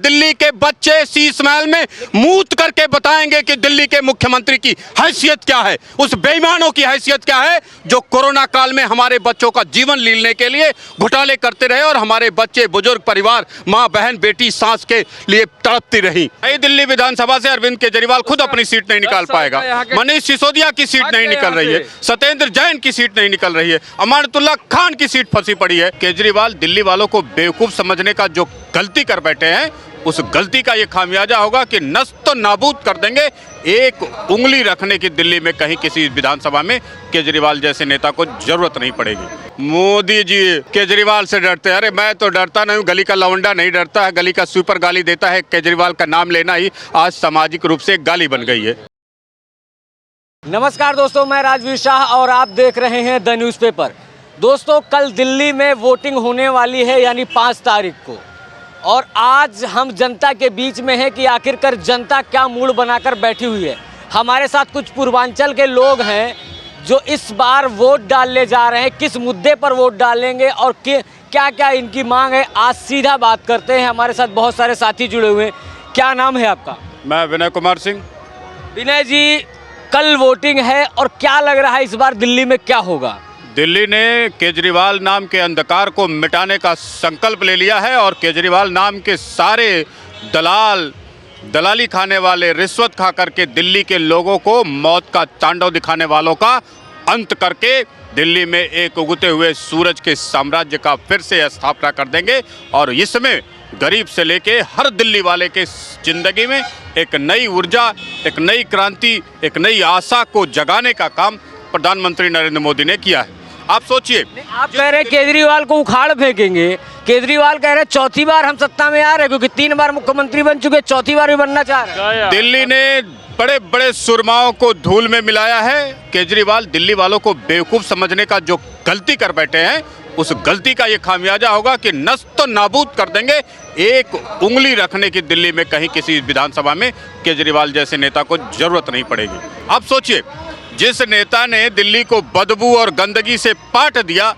दिल्ली के बच्चे शीश महल में मूत करके बताएंगे कि दिल्ली के मुख्यमंत्री की हैसियत क्या है, उस बेईमानों की हैसियत क्या है जो कोरोना काल में हमारे बच्चों का जीवन लीलने के लिए घोटाले करते रहे और हमारे बच्चे, बुजुर्ग, परिवार, माँ, बहन, बेटी, सांस के लिए तड़पती रही। दिल्ली विधानसभा से अरविंद केजरीवाल खुद अपनी सीट नहीं निकाल पाएगा, मनीष सिसोदिया की सीट नहीं निकल रही है, सत्येंद्र जैन की सीट नहीं निकल रही है, अमानतुल्लाह खान की सीट फंसी पड़ी है। केजरीवाल दिल्ली वालों को बेवकूफ समझने का जो गलती कर बैठे हैं, उस गलती का ये खामियाजा होगा कि नस्त नाबूद कर देंगे। एक उंगली रखने की दिल्ली में कहीं किसी विधानसभा में केजरीवाल जैसे नेता को जरूरत नहीं पड़ेगी। मोदी जी केजरीवाल से डरते हैं। अरे मैं तो डरता नहीं हूँ, गली का लवंडा नहीं डरता है, गली का स्वीपर गाली देता है। केजरीवाल का नाम लेना ही आज सामाजिक रूप से एक गाली बन गई है। नमस्कार दोस्तों, मैं राजवीर शाह और आप देख रहे हैं द न्यूज़पेपर। दोस्तों, कल दिल्ली में वोटिंग होने वाली है, यानी 5 तारीख को, और आज हम जनता के बीच में हैं कि आखिरकार जनता क्या मूड बनाकर बैठी हुई है। हमारे साथ कुछ पूर्वांचल के लोग हैं जो इस बार वोट डालने जा रहे हैं, किस मुद्दे पर वोट डालेंगे और क्या क्या इनकी मांग है, आज सीधा बात करते हैं। हमारे साथ बहुत सारे साथी जुड़े हुए हैं। क्या नाम है आपका? मैं विनय कुमार सिंह। विनय जी, कल वोटिंग है और क्या लग रहा है इस बार दिल्ली में क्या होगा? दिल्ली ने केजरीवाल नाम के अंधकार को मिटाने का संकल्प ले लिया है और केजरीवाल नाम के सारे दलाली खाने वाले, रिश्वत खा करके दिल्ली के लोगों को मौत का तांडव दिखाने वालों का अंत करके दिल्ली में एक उगते हुए सूरज के साम्राज्य का फिर से स्थापना कर देंगे। और इसमें गरीब से लेके हर दिल्ली वाले के जिंदगी में एक नई ऊर्जा, एक नई क्रांति, एक नई आशा को जगाने का काम प्रधानमंत्री नरेंद्र मोदी ने किया है। आप सोचिए, आप कह रहे हैं केजरीवाल को उखाड़ फेंकेंगे। केजरीवाल कह रहे हैं चौथी बार हम सत्ता में आ रहे हैं, क्योंकि 3 बार मुख्यमंत्री बन चुके, चौथी बार भी बनना चाह रहे हैं। दिल्ली ने बड़े बड़े सुरमाओं को धूल में मिलाया है। केजरीवाल दिल्ली वालों को बेवकूफ समझने का जो गलती कर बैठे हैं, उस गलती का ये खामियाजा होगा कि नस्त नाबूद कर देंगे। एक उंगली रखने की दिल्ली में कहीं किसी विधानसभा में केजरीवाल जैसे नेता को जरूरत नहीं पड़ेगी। आप सोचिए, जिस नेता ने दिल्ली को बदबू और गंदगी से पाट दिया,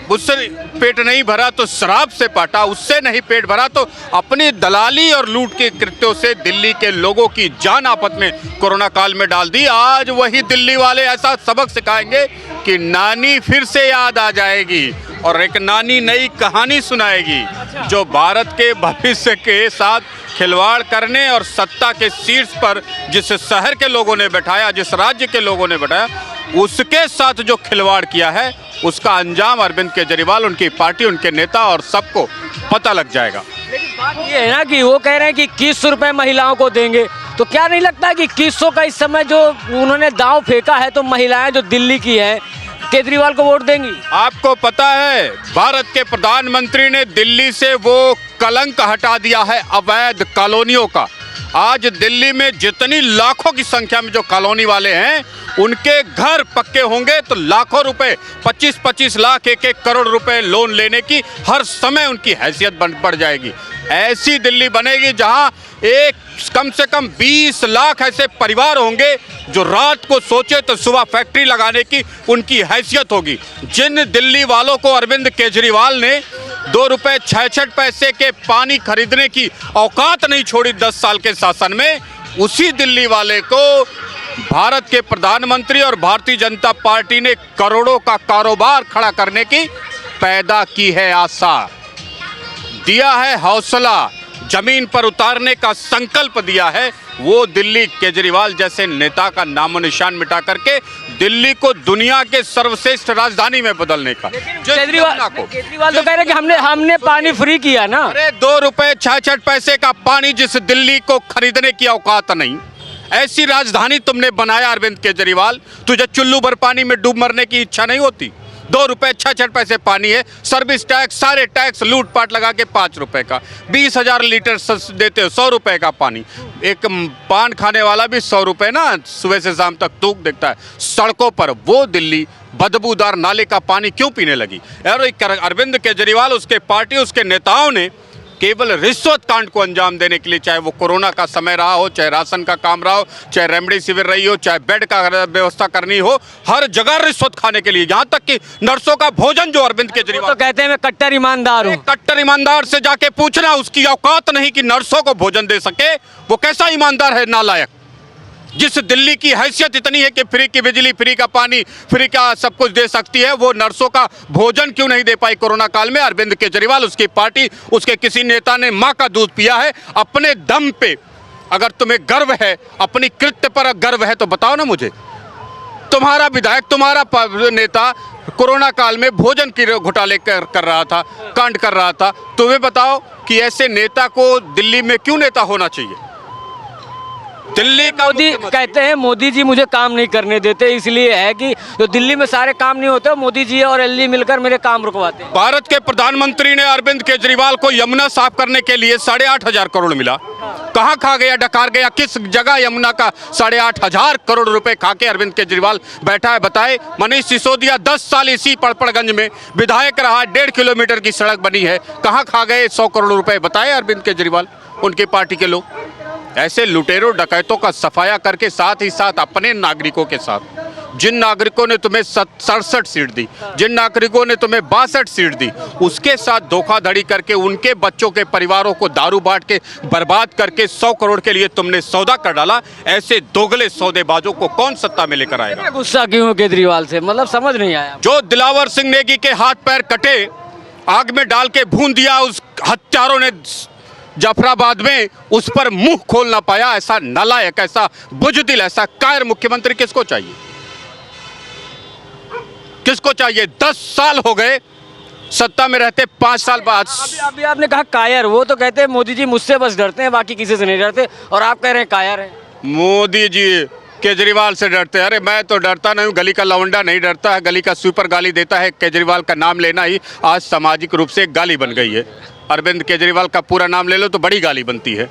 उससे पेट नहीं भरा तो शराब से पाटा, उससे नहीं पेट भरा तो अपनी दलाली और लूट के कृत्यों से दिल्ली के लोगों की जान आफत में कोरोना काल में डाल दी। आज वही दिल्ली वाले ऐसा सबक सिखाएंगे कि नानी फिर से याद आ जाएगी और एक नानी नई कहानी सुनाएगी जो भारत के भविष्य के साथ खिलवाड़ करने और सत्ता के शीर्ष पर जिस शहर के लोगों ने बैठाया, जिस राज्य के लोगों ने बैठाया, उसके साथ जो खिलवाड़ किया है, उसका अंजाम अरविंद केजरीवाल, उनकी पार्टी, उनके नेता और सबको पता लग जाएगा। लेकिन बात ये है ना कि वो कह रहे हैं कि 2100 रुपये महिलाओं को देंगे, तो क्या नहीं लगता कि 2100 का इस समय जो उन्होंने दांव फेंका है, तो महिलाएं जो दिल्ली की हैं केजरीवाल को वोट देंगी? आपको पता है, भारत के प्रधानमंत्री ने दिल्ली से वो कलंक हटा दिया है अवैध कॉलोनियों का। आज दिल्ली में जितनी लाखों की संख्या में जो कॉलोनी वाले हैं, उनके घर पक्के होंगे तो लाखों रुपए, 25-25 लाख, 1-1 करोड़ रुपए लोन लेने की हर समय उनकी हैसियत बढ़ जाएगी। ऐसी दिल्ली बनेगी जहां कम से कम 20 लाख ऐसे परिवार होंगे जो रात को सोचे तो सुबह फैक्ट्री लगाने की उनकी हैसियत होगी। जिन दिल्ली वालों को अरविंद केजरीवाल ने 2 रुपए 66 पैसे के पानी खरीदने की औकात नहीं छोड़ी 10 साल के शासन में, उसी दिल्ली वाले को भारत के प्रधानमंत्री और भारतीय जनता पार्टी ने करोड़ों का कारोबार खड़ा करने की पैदा की है आशा, दिया है हौसला, जमीन पर उतारने का संकल्प दिया है। वो दिल्ली केजरीवाल जैसे नेता का नामो निशान मिटा करके दिल्ली को दुनिया के सर्वश्रेष्ठ राजधानी में बदलने का। केजरीवाल तो कह रहे हैं कि हमने पानी फ्री किया ना। अरे 2 रुपए 66 पैसे का पानी जिस दिल्ली को खरीदने की औकात नहीं, ऐसी राजधानी तुमने बनाया अरविंद केजरीवाल। तुझे चुल्लू भर पानी में डूब मरने की इच्छा नहीं होती? 2 रुपए 66 पैसे पानी है, सर्विस टैक्स, सारे टैक्स लूटपाट लगा के 5 रुपए का, 20,000 लीटर देते हो, 100 रुपए का पानी। एक पान खाने वाला भी 100 रुपए ना सुबह से शाम तक तूक देखता है सड़कों पर। वो दिल्ली बदबूदार नाले का पानी क्यों पीने लगी? और अरविंद केजरीवाल, उसके पार्टी, उसके नेताओं ने केवल रिश्वत कांड को अंजाम देने के लिए, चाहे वो कोरोना का समय रहा हो, चाहे राशन का काम रहा हो, चाहे रेमडेसिविर रही हो, चाहे बेड का व्यवस्था करनी हो, हर जगह रिश्वत खाने के लिए। यहाँ तक कि नर्सों का भोजन जो अरविंद केजरीवाल तो कहते हैं मैं कट्टर ईमानदार हूँ। कट्टर ईमानदार से जाके पूछना, उसकी औकात नहीं कि नर्सों को भोजन दे सके। वो कैसा ईमानदार है, नालायक। जिस दिल्ली की हैसियत इतनी है कि फ्री की बिजली, फ्री का पानी, फ्री का सब कुछ दे सकती है, वो नर्सों का भोजन क्यों नहीं दे पाई कोरोना काल में? अरविंद केजरीवाल, उसकी पार्टी, उसके किसी नेता ने मां का दूध पिया है अपने दम पे? अगर तुम्हें गर्व है, अपनी कृत्य पर गर्व है, तो बताओ ना मुझे। तुम्हारा विधायक, तुम्हारा नेता कोरोना काल में भोजन के घोटाले कर रहा था, कांड कर रहा था। तुम्हें बताओ कि ऐसे नेता को दिल्ली में क्यों नेता होना चाहिए? दिल्ली का मोदी कहते हैं मोदी जी मुझे काम नहीं करने देते, इसलिए है कि जो दिल्ली में सारे काम नहीं होते, मोदी जी और एलजी मिलकर मेरे काम रुकवाते हैं। भारत के प्रधानमंत्री ने अरविंद केजरीवाल को यमुना साफ करने के लिए 8,500 करोड़ मिला। कहां खा गया, डकार गया? किस जगह यमुना का 8,500 करोड़ रुपए खा के अरविंद केजरीवाल बैठा है, बताए? मनीष सिसोदिया 10 साल इसी पड़पड़गंज में विधायक रहा, 1.5 किलोमीटर की सड़क बनी है। कहां खा गए 100 करोड़ रुपए, बताए अरविंद केजरीवाल, उनकी पार्टी के लोग? ऐसे लुटेरों डकैतों का सफाया करके साथ ही साथ अपने नागरिकों के साथ, जिन नागरिकों ने तुम्हें 67 सीट दी, जिन नागरिकों ने तुम्हें 62 सीट दी, उसके साथ धोखाधड़ी करके उनके बच्चों के परिवारों को दारू बांट के बर्बाद करके 100 करोड़ के लिए तुमने सौदा कर डाला। ऐसे दोगले सौदेबाजों को कौन सत्ता में लेकर आएगा? गुस्सा क्यों केजरीवाल से, मतलब समझ नहीं आया। जो दिलावर सिंह नेगी के हाथ पैर कटे, आग में डाल के भून दिया, उस हत्यारों ने जाफराबाद में, उस पर मुंह खोल ना पाया। ऐसा नालायक, ऐसा बुजदिल, ऐसा कायर मुख्यमंत्री किसको चाहिए? किसको चाहिए? 10 साल हो गए सत्ता में रहते, 5 साल बाद। अभी आपने कहा कायर, वो तो कहते हैं मोदी जी मुझसे बस डरते हैं, बाकी किसी से नहीं डरते, और आप कह रहे हैं कायर है। मोदी जी केजरीवाल से डरते हैं? अरे मैं तो डरता नहीं हूँ, गली का लवंडा नहीं डरता है, गली का स्वीपर गाली देता है। केजरीवाल का नाम लेना ही आज सामाजिक रूप से एक गाली बन गई है। अरविंद केजरीवाल का पूरा नाम ले लो तो बड़ी गाली बनती है,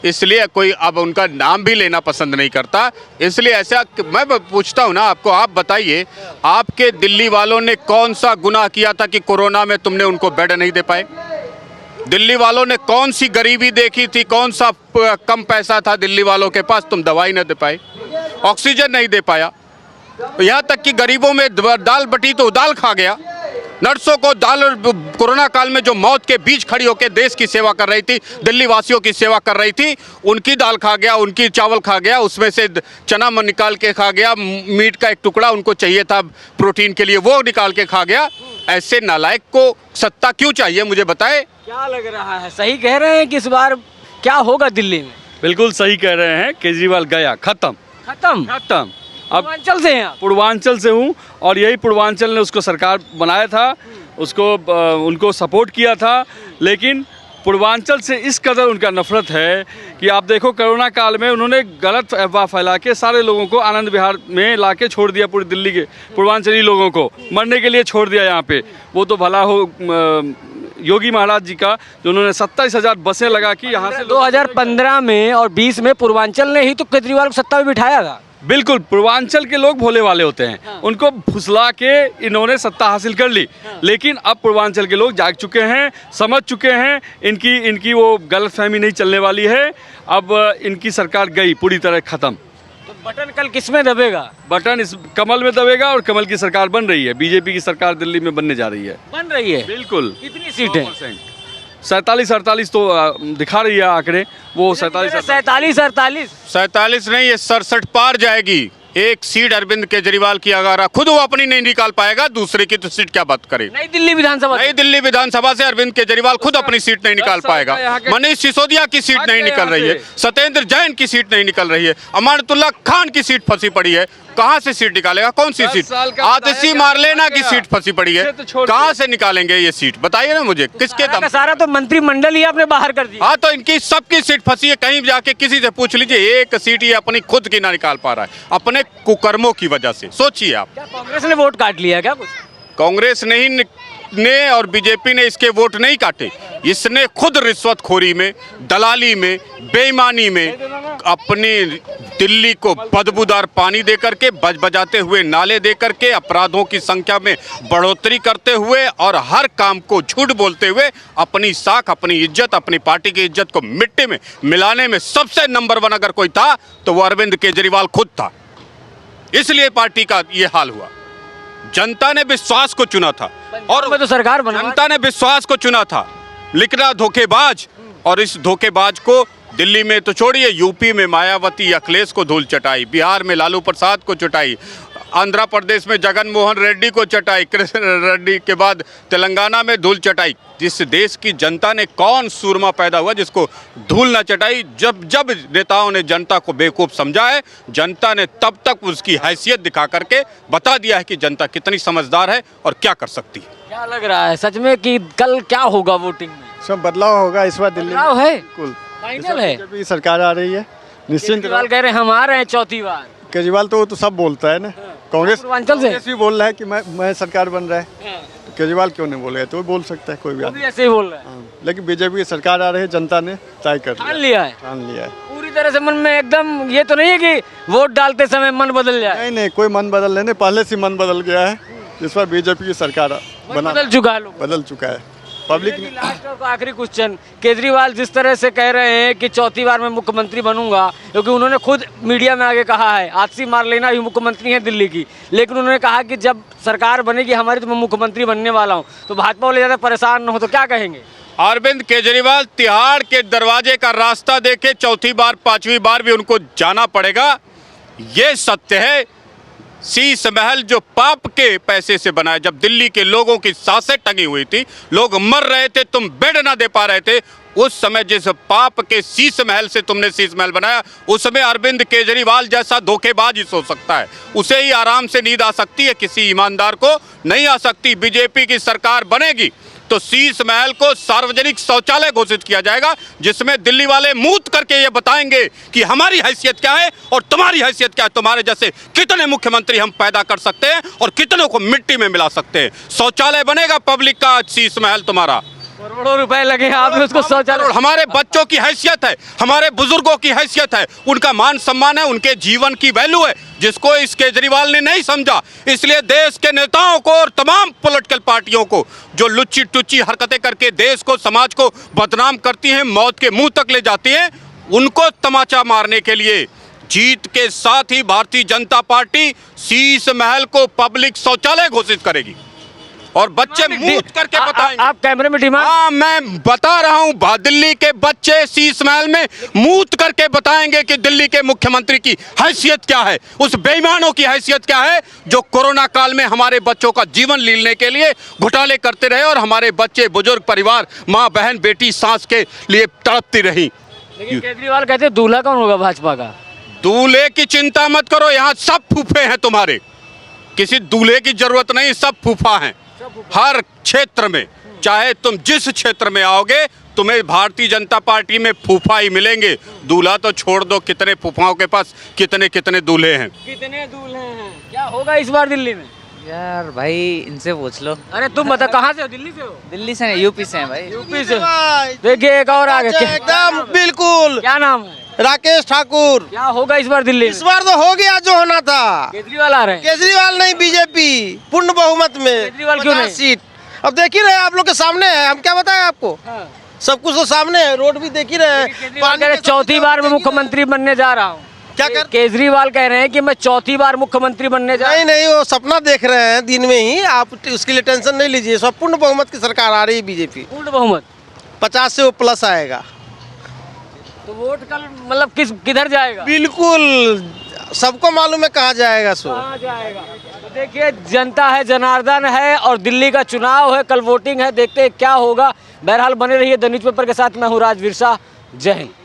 इसलिए कोई अब उनका नाम भी लेना पसंद नहीं करता। इसलिए ऐसा मैं पूछता हूँ ना आपको, आप बताइए, आपके दिल्ली वालों ने कौन सा गुनाह किया था कि कोरोना में तुमने उनको बेड नहीं दे पाए? दिल्ली वालों ने कौन सी गरीबी देखी थी, कौन सा कम पैसा था दिल्ली वालों के पास, तुम दवाई न दे पाए, ऑक्सीजन नहीं दे पाया? यहाँ तक कि गरीबों में दाल बटी तो दाल खा गया। नर्सों को दाल, कोरोना काल में जो मौत के बीच खड़ी होकर देश की सेवा कर रही थी, दिल्ली वासियों की सेवा कर रही थी, उनकी दाल खा गया, उनकी चावल खा गया, उसमें से चना निकाल के खा गया, मीट का एक टुकड़ा उनको चाहिए था प्रोटीन के लिए, वो निकाल के खा गया। ऐसे नालायक को सत्ता क्यों चाहिए, मुझे बताए? क्या लग रहा है, सही कह रहे हैं कि इस बार क्या होगा दिल्ली में? बिल्कुल सही कह रहे हैं, केजरीवाल गया, खत्म खत्म खत्म। अब पूर्वांचल से हैं आप? पूर्वांचल से हूँ, और यही पूर्वांचल ने उसको सरकार बनाया था, उसको उनको सपोर्ट किया था, लेकिन पूर्वांचल से इस कदर उनका नफरत है कि आप देखो कोरोना काल में उन्होंने गलत अफवाह फैला के सारे लोगों को आनंद विहार में ला के छोड़ दिया, पूरी दिल्ली के पूर्वांचली लोगों को मरने के लिए छोड़ दिया यहाँ पे। वो तो भला हो योगी महाराज जी का, जो उन्होंने 27,000 बसें लगा कि यहाँ से 2015 में और 20 में पूर्वांचल ने ही तो केजरीवाल को सत्ता में बिठाया था। बिल्कुल, पूर्वांचल के लोग भोले वाले होते हैं, हाँ। उनको फुसला के इन्होंने सत्ता हासिल कर ली, हाँ। लेकिन अब पूर्वांचल के लोग जाग चुके हैं, समझ चुके हैं, इनकी वो गलतफहमी नहीं चलने वाली है। अब इनकी सरकार गई पूरी तरह खत्म। तो बटन कल किस में दबेगा? बटन इस कमल में दबेगा, और कमल की सरकार बन रही है, बीजेपी की सरकार दिल्ली में बनने जा रही है। बन रही है? बिल्कुल। कितनी सीटें? 47-48 तो दिखा रही है आंकड़े, वो 47 नहीं, ये 67 पार जाएगी। एक सीट अरविंद केजरीवाल की अगर खुद वो अपनी नहीं निकाल पाएगा, दूसरे की तो सीट क्या बात करे? नई दिल्ली विधानसभा से अरविंद केजरीवाल खुद अपनी सीट नहीं निकाल पाएगा। मनीष सिसोदिया की सीट नहीं निकल रही है, सत्येंद्र जैन की सीट नहीं निकल रही है, अमानतुल्लाह खान की सीट फंसी पड़ी है। कहां से सीट निकालेगा? कौन सी सीट? आतिशी मारलेना की सीट फंसी पड़ी है, कहां से निकालेंगे ये सीट? बताइए ना मुझे, किसके दम? सारा तो मंत्रिमंडल ही आपने बाहर कर दिया। हाँ, तो इनकी सबकी सीट फंसी है। कहीं जाके किसी से पूछ लीजिए, एक सीट ये अपनी खुद की ना निकाल पा रहा है, अपने कुकर्मों की वजह से। सोचिए आप। क्या कांग्रेस ने वोट काट लिया क्या कुछ? कांग्रेस ने और बीजेपी ने इसके वोट नहीं काटे, इसने खुद रिश्वतखोरी में, दलाली में, बेईमानी में अपनी दिल्ली को बदबूदार पानी दे करके, बजबजाते हुए नाले दे करके, अपराधों की संख्या में बढ़ोतरी करते हुए और हर काम को झूठ बोलते हुए अपनी साख, अपनी इज्जत, अपनी पार्टी की इज्जत को मिट्टी में मिलाने में सबसे नंबर 1 अगर कोई था तो वो अरविंद केजरीवाल खुद था। इसलिए पार्टी का ये हाल हुआ। जनता ने विश्वास को चुना था और तो सरकार बना, जनता ने विश्वास को चुना था, लिखना धोखेबाज। और इस धोखेबाज को दिल्ली में तो छोड़िए, यूपी में मायावती अखिलेश को धूल चटाई, बिहार में लालू प्रसाद को चटाई, आंध्र प्रदेश में जगन मोहन रेड्डी को चटाई, कृष्ण रेड्डी के बाद तेलंगाना में धूल चटाई। जिस देश की जनता ने कौन सूरमा पैदा हुआ जिसको धूल न चटाई? जब जब नेताओं ने जनता को बेवकूफ़ समझा है, जनता ने तब तक उसकी हैसियत दिखा करके बता दिया है कि जनता कितनी समझदार है और क्या कर सकती है। क्या लग रहा है सच में कि कल क्या होगा वोटिंग में? सब बदलाव होगा इस बार दिल्ली में। बदलाव है, बिल्कुल फाइनल है। बीजेपी सरकार आ रही है निश्चिंत। केजरीवाल कह रहे हैं हम आ रहे हैं चौथी बार। केजरीवाल तो वो तो सब बोलता है ना। कांग्रेस पूर्वांचल से भी बोल रहा है कि मैं सरकार बन रहा है। तो केजरीवाल क्यों नहीं बोल रहे? तो वो बोल सकता है कोई भी वो आदमी। भी ऐसे ही बोल रहे हैं। हाँ, लेकिन बीजेपी की सरकार आ रही है, जनता ने तय कर ठान लिया है ठान लिया है। पूरी तरह से मन में एकदम। ये तो नहीं है कि वोट डालते समय मन बदल जाए। नहीं नहीं, कोई मन बदल नहीं, पहले से मन बदल गया है। इस बार बीजेपी की सरकार मन बदल चुका है लोग। बदल चुका है पब्लिक ने। लास्ट और आखिरी क्वेश्चन, केजरीवाल जिस तरह से कह रहे हैं कि चौथी बार मैं मुख्यमंत्री बनूंगा, क्योंकि उन्होंने खुद मीडिया में आगे कहा है, आतिशी मारलेना भी मुख्यमंत्री है दिल्ली की, लेकिन उन्होंने कहा कि जब सरकार बनेगी हमारी तो मैं मुख्यमंत्री बनने वाला हूं, तो भाजपा वाले ज़्यादा परेशान न हो तो क्या कहेंगे? अरविंद केजरीवाल तिहाड़ के दरवाजे का रास्ता देखे चौथी बार, पांचवी बार भी उनको जाना पड़ेगा। ये सत्य है। शीश महल जो पाप के पैसे से बना है, जब दिल्ली के लोगों की सांसें टंगी हुई थी, लोग मर रहे थे, तुम बेड ना दे पा रहे थे, उस समय जिस पाप के शीश महल से तुमने शीश महल बनाया, उसमें अरविंद केजरीवाल जैसा धोखेबाज ही सो सकता है। उसे ही आराम से नींद आ सकती है, किसी ईमानदार को नहीं आ सकती। बीजेपी की सरकार बनेगी तो शीश महल को सार्वजनिक शौचालय घोषित किया जाएगा, जिसमें दिल्ली वाले मूत करके ये बताएंगे कि हमारी हैसियत क्या है और तुम्हारी हैसियत क्या है। तुम्हारे जैसे कितने मुख्यमंत्री हम पैदा कर सकते हैं और कितनों को मिट्टी में मिला सकते हैं। शौचालय बनेगा पब्लिक का शीश महल तुम्हारा। करोड़ों रुपए लगे आपने उसको शौचालय। हमारे बच्चों की हैसियत है, हमारे बुजुर्गों की हैसियत है, उनका मान सम्मान है, उनके जीवन की वैल्यू है, जिसको इस केजरीवाल ने नहीं समझा। इसलिए देश के नेताओं को और तमाम पॉलिटिकल पार्टियों को जो लुच्ची टुच्ची हरकतें करके देश को, समाज को बदनाम करती हैं, मौत के मुंह तक ले जाती हैं, उनको तमाचा मारने के लिए जीत के साथ ही भारतीय जनता पार्टी शीश महल को पब्लिक शौचालय घोषित करेगी और बच्चे मूत करके बताएंगे। आप कैमरे में डिमांड। हाँ, मैं बता रहा हूँ, दिल्ली के बच्चे शीश महल में मूत करके बताएंगे कि दिल्ली के मुख्यमंत्री की हैसियत क्या है, उस बेईमानों की हैसियत क्या है जो कोरोना काल में हमारे बच्चों का जीवन लीलने के लिए घोटाले करते रहे और हमारे बच्चे, बुजुर्ग, परिवार, माँ, बहन, बेटी, सास के लिए तड़पती रही। लेकिन केजरीवाल कहते हैं दूल्हा कौन होगा भाजपा का? दूल्हे की चिंता मत करो, यहाँ सब फूफे हैं तुम्हारे, किसी दूल्हे की जरूरत नहीं, सब फूफा हैं। हर क्षेत्र में, चाहे तुम जिस क्षेत्र में आओगे, तुम्हें भारतीय जनता पार्टी में फूफा ही मिलेंगे। दूल्हा तो छोड़ दो, कितने फूफाओं के पास कितने कितने दूल्हे हैं। कितने दूल्हे हैं? क्या होगा इस बार दिल्ली में? यार भाई इनसे पूछ लो। अरे तुम बता, कहाँ से हो? दिल्ली से हो? दिल्ली से नहीं, यूपी से हैं भाई। यूपी से। देखिए एक और आगे। एकदम बिल्कुल। क्या नाम है? राकेश ठाकुर। क्या होगा इस बार दिल्ली में? इस बार तो हो गया जो होना था। केजरीवाल आ रहे हैं। केजरीवाल नहीं, बीजेपी पूर्ण बहुमत में। केजरीवाल क्यों नहीं? 50 सीट। अब देख ही रहे हैं, आप लोग के सामने है, हम क्या बताएं आपको। हाँ। सब कुछ तो सामने है, रोड भी देख ही रहे हैं। केजरीवाल कह रहे हैं चौथी बार मैं मुख्यमंत्री बनने जा रहा हूँ। क्या कर? केजरीवाल कह रहे हैं कि मैं चौथी बार मुख्यमंत्री बनने जा रहा नहीं नहीं, वो सपना देख रहे हैं दिन में ही, आप उसके लिए टेंशन नहीं लीजिए। सब पूर्ण बहुमत की सरकार आ रही है बीजेपी। पूर्ण बहुमत 50 से वो प्लस आएगा। तो वोट कल मतलब किधर जाएगा? बिल्कुल सबको मालूम है कहाँ जाएगा। सो कहाँ जाएगा? तो देखिए जनता है, जनार्दन है और दिल्ली का चुनाव है, कल वोटिंग है, देखते हैं क्या होगा। बहरहाल बने रहिए द न्यूज़पेपर के साथ। मैं हूँ राजवीर शाह। जय हिंद।